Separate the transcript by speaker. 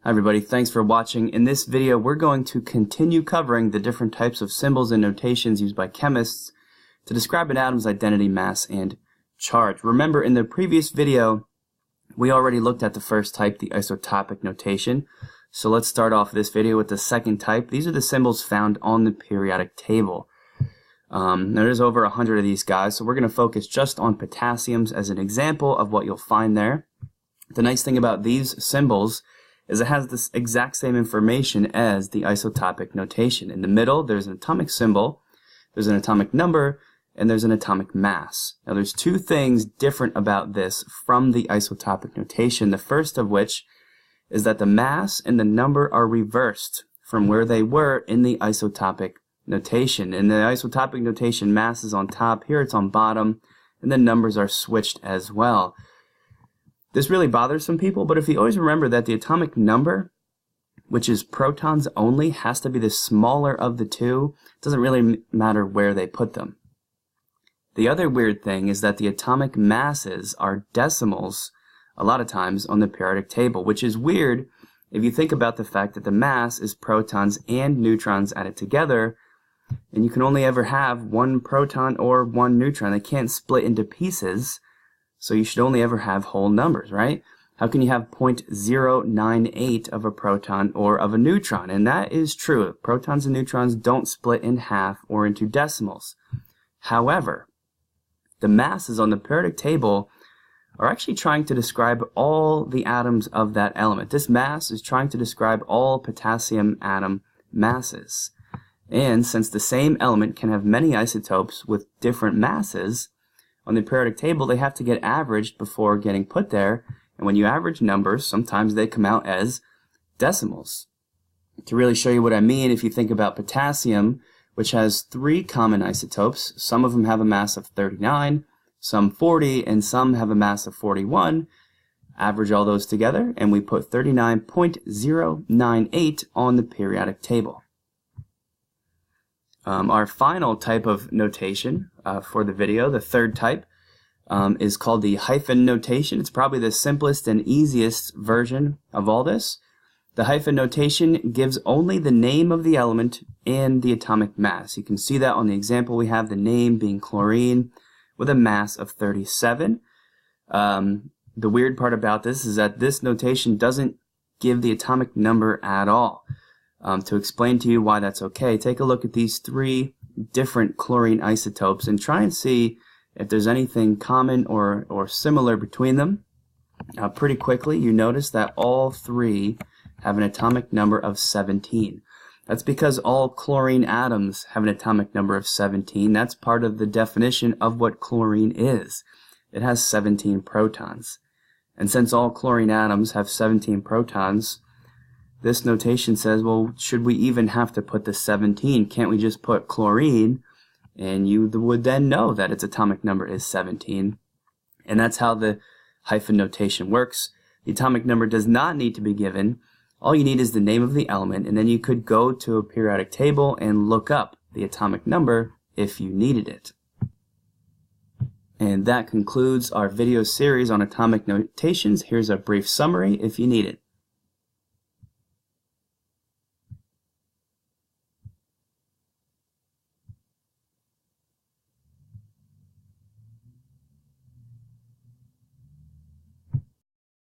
Speaker 1: Hi everybody, thanks for watching. In this video we're going to continue covering the different types of symbols and notations used by chemists to describe an atom's identity, mass, and charge. Remember, in the previous video we already looked at the first type, the isotopic notation. So let's start off this video with the second type. These are the symbols found on the periodic table. There's over 100 of these guys, so we're going to focus just on potassiums as an example of what you'll find there. The nice thing about these symbols is it has this exact same information as the isotopic notation. In the middle, there's an atomic symbol, there's an atomic number, and there's an atomic mass. Now, there's two things different about this from the isotopic notation. The first of which is that the mass and the number are reversed from where they were in the isotopic notation. In the isotopic notation, mass is on top, here it's on bottom, and the numbers are switched as well. This really bothers some people, but if you always remember that the atomic number, which is protons only, has to be the smaller of the two, it doesn't really matter where they put them. The other weird thing is that the atomic masses are decimals a lot of times on the periodic table, which is weird if you think about the fact that the mass is protons and neutrons added together, and you can only ever have one proton or one neutron. They can't split into pieces. So you should only ever have whole numbers, right? How can you have 0.098 of a proton or of a neutron? And that is true. Protons and neutrons don't split in half or into decimals. However, the masses on the periodic table are actually trying to describe all the atoms of that element. This mass is trying to describe all potassium atom masses. And since the same element can have many isotopes with different masses, on the periodic table, they have to get averaged before getting put there, and when you average numbers, sometimes they come out as decimals. To really show you what I mean, if you think about potassium, which has 3 common isotopes, some of them have a mass of 39, some 40, and some have a mass of 41, average all those together, and we put 39.098 on the periodic table. Our final type of notation for the video, the third type, is called the hyphen notation. It's probably the simplest and easiest version of all this. The hyphen notation gives only the name of the element and the atomic mass. You can see that on the example we have, the name being chlorine with a mass of 37. The weird part about this is that this notation doesn't give the atomic number at all. To explain to you why that's okay, take a look at these 3 different chlorine isotopes and try and see if there's anything common or similar between them. Pretty quickly, you notice that all 3 have an atomic number of 17. That's because all chlorine atoms have an atomic number of 17. That's part of the definition of what chlorine is. It has 17 protons. And since all chlorine atoms have 17 protons, this notation says, well, should we even have to put the 17? Can't we just put chlorine? And you would then know that its atomic number is 17. And that's how the hyphen notation works. The atomic number does not need to be given. All you need is the name of the element, and then you could go to a periodic table and look up the atomic number if you needed it. And that concludes our video series on atomic notations. Here's a brief summary if you need it.